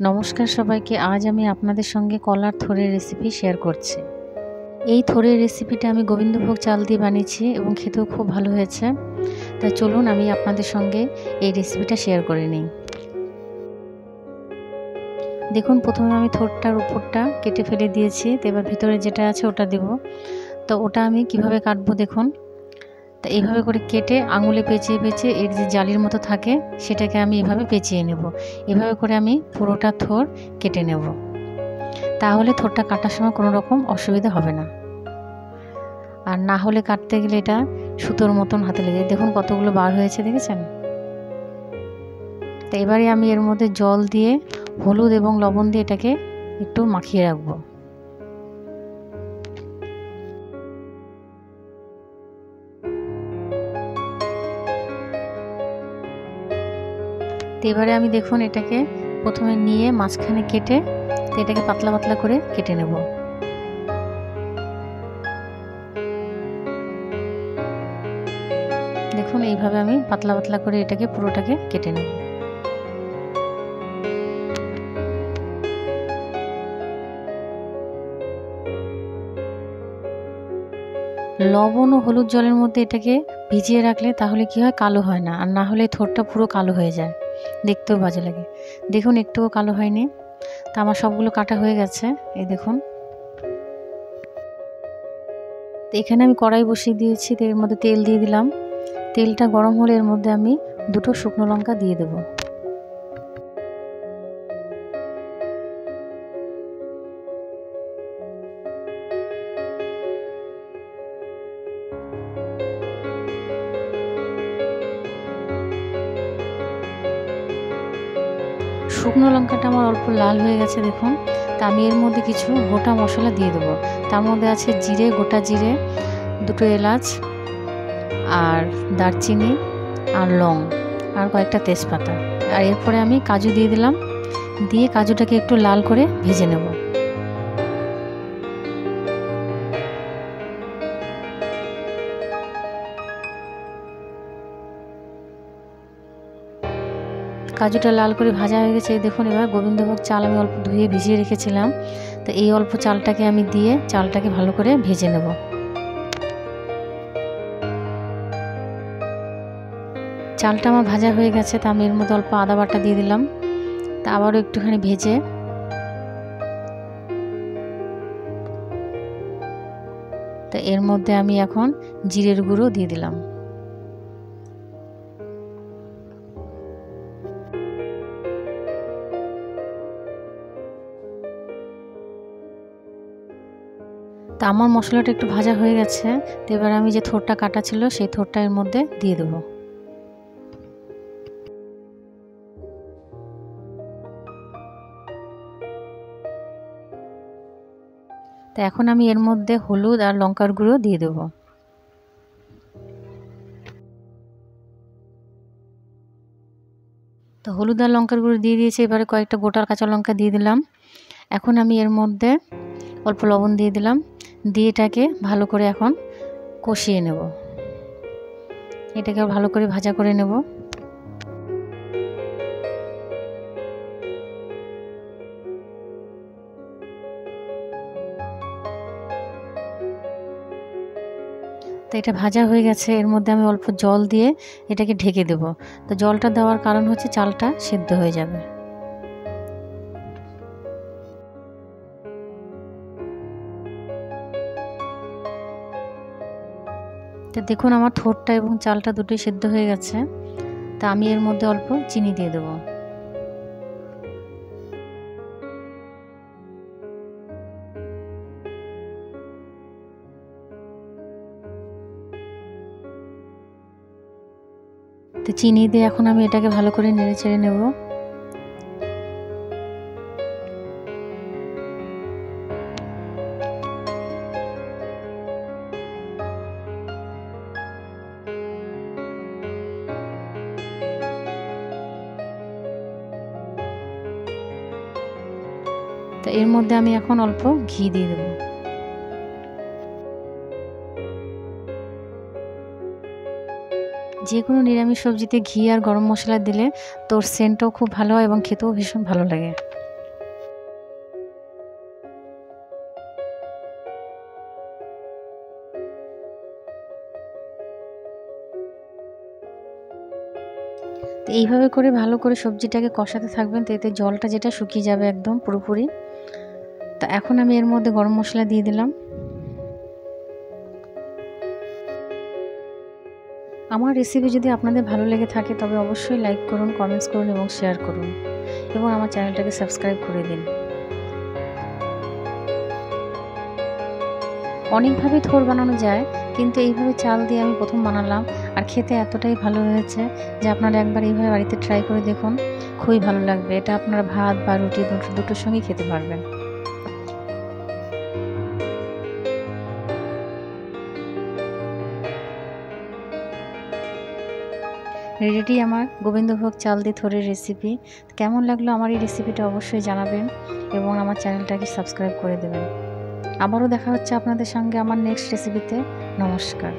নমস্কার সবাইকে। আজ আমি আপনাদের সঙ্গে কলার থোড়ের রেসিপি শেয়ার করছি। এই থোড়ের রেসিপিটা আমি গোবিন্দভোগ চাল দিয়ে বানিয়েছি এবং খেতেও খুব ভালো হয়েছে। তাই চলুন আমি আপনাদের সঙ্গে এই রেসিপিটা শেয়ার করে নিই। দেখুন, প্রথমে আমি থোড়টার উপরটা কেটে ফেলে দিয়েছি। তো এবার ভিতরে যেটা আছে ওটা দেব। তো ওটা আমি কিভাবে কাটবো দেখুন। তো এইভাবে করে কেটে আঙুলে পেঁচিয়ে পেঁচিয়ে এর যে জালির মতো থাকে সেটাকে আমি এভাবে পেঁচিয়ে নেব। এভাবে করে আমি পুরোটা থোড় কেটে নেব। তাহলে থোড়টা কাটার সময় কোনো রকম অসুবিধা হবে না। আর না হলে কাটতে গেলে এটা সুতোর মতন হাতে লেগে, দেখুন কতগুলো বার হয়েছে, দেখেছেন? তো এবারে আমি এর মধ্যে জল দিয়ে হলুদ এবং লবণ দিয়ে এটাকে একটু মাখিয়ে রাখবো। তো এবারে আমি দেখুন এটাকে প্রথমে নিয়ে মাঝখানে কেটে এটাকে পাতলা পাতলা করে কেটে নেব। দেখুন এইভাবে আমি পাতলা পাতলা করে এটাকে পুরোটাকে কেটে নেব। লবণ ও হলুদ জলের মধ্যে এটাকে ভিজিয়ে রাখলে তাহলে কি হয়, কালো হয় না। আর না হলে থোড়টা পুরো কালো হয়ে যায়, দেখতেও বাজে লাগে। দেখুন একটুও কালো হয়নি। তা আমার সবগুলো কাটা হয়ে গেছে, এই দেখুন। তো এখানে আমি কড়াই বসিয়ে দিয়েছি। তো এর মধ্যে তেল দিয়ে দিলাম। তেলটা গরম হলে এর মধ্যে আমি 2টো শুকনো লঙ্কা দিয়ে দেবো। শুকনো লঙ্কাটা আমার অল্প লাল হয়ে গেছে দেখুন। তা আমি এর মধ্যে কিছু গোটা মশলা দিয়ে দেবো। তার মধ্যে আছে জিরে, গোটা জিরে, 2টো এলাচ, আর দারচিনি, আর লং, আর কয়েকটা তেজপাতা। আর এরপরে আমি কাজু দিয়ে দিলাম। দিয়ে কাজুটাকে একটু লাল করে ভেজে নেব। কাজুটা লাল করে ভাজা হয়ে গেছে, দেখুন। এবার গোবিন্দভোগ চাল আমি অল্প ধুয়ে ভিজিয়ে রেখেছিলাম। তো এই অল্প চালটাকে আমি দিয়ে চালটাকে ভালো করে ভেজে নেব। চালটা আমার ভাজা হয়ে গেছে। তা আমি এর মধ্যে অল্প আদা বাটা দিয়ে দিলাম। তা আবারও একটুখানি ভেজে তো এর মধ্যে আমি এখন জিরের গুঁড়ো দিয়ে দিলাম। তা আমার মশলাটা একটু ভাজা হয়ে গেছে। তো এবার আমি যে থোড়টা কাটা ছিল সেই থোড়টা এর মধ্যে দিয়ে দেবো। তো এখন আমি এর মধ্যে হলুদ আর লঙ্কার গুঁড়ো দিয়ে দেবো। তো হলুদ আর লঙ্কার গুঁড়ো দিয়ে দিয়েছি। এবারে কয়েকটা গোটা কাঁচা লঙ্কা দিয়ে দিলাম। এখন আমি এর মধ্যে অল্প লবণ দিয়ে দিলাম। দিয়ে এটাকে ভালো করে এখন কষিয়ে নেব। এটাকে ভালো করে ভাজা করে নেব। তো এটা ভাজা হয়ে গেছে। এর মধ্যে আমি অল্প জল দিয়ে এটাকে ঢেকে দেব। তো জলটা দেওয়ার কারণ হচ্ছে চালটা সিদ্ধ হয়ে যাবে। তো দেখুন আমার থোড়টা এবং চালটা দুটোই সিদ্ধ হয়ে গেছে। তা আমি এর মধ্যে অল্প চিনি দিয়ে দেবো। তো চিনি দিয়ে এখন আমি এটাকে ভালো করে নেড়ে চেড়ে নেব। তো এর মধ্যে আমি এখন অল্প ঘি দিয়ে দেবো। যে কোনো নিরামিষ সবজিতে ঘি আর গরম মশলা দিলে তোর সেন্টও খুব ভালো হয় এবং খেতেও ভীষণ ভালো লাগে। এইভাবে করে ভালো করে সবজিটাকে কষাতে থাকবেন, তো এতে জলটা যেটা শুকিয়ে যাবে একদম পুরোপুরি। তো এখন আমি এর মধ্যে গরম মশলা দিয়ে দিলাম। আমার রেসিপি যদি আপনাদের ভালো লেগে থাকে তবে অবশ্যই লাইক করুন, কমেন্টস করুন এবং শেয়ার করুন এবং আমার চ্যানেলটাকে সাবস্ক্রাইব করে দিন। অনেকভাবে থোর বানানো যায়, কিন্তু এইভাবে চাল দিয়ে আমি প্রথম বানালাম, আর খেতে এতটাই ভালো হয়েছে যে আপনারা একবার এইভাবে বাড়িতে ট্রাই করে দেখুন, খুবই ভালো লাগবে। এটা আপনারা ভাত বা রুটি দুটোর সঙ্গেই খেতে পারবেন। রেডি আমার গোবিন্দভোগ চাল দিয়ে থোরের রেসিপি। কেমন লাগলো আমার এই রেসিপিটা অবশ্যই জানাবেন এবং আমার চ্যানেলটাকে সাবস্ক্রাইব করে দেবেন। আবারও দেখা হচ্ছে আপনাদের সঙ্গে আমার নেক্সট রেসিপিতে। নমস্কার।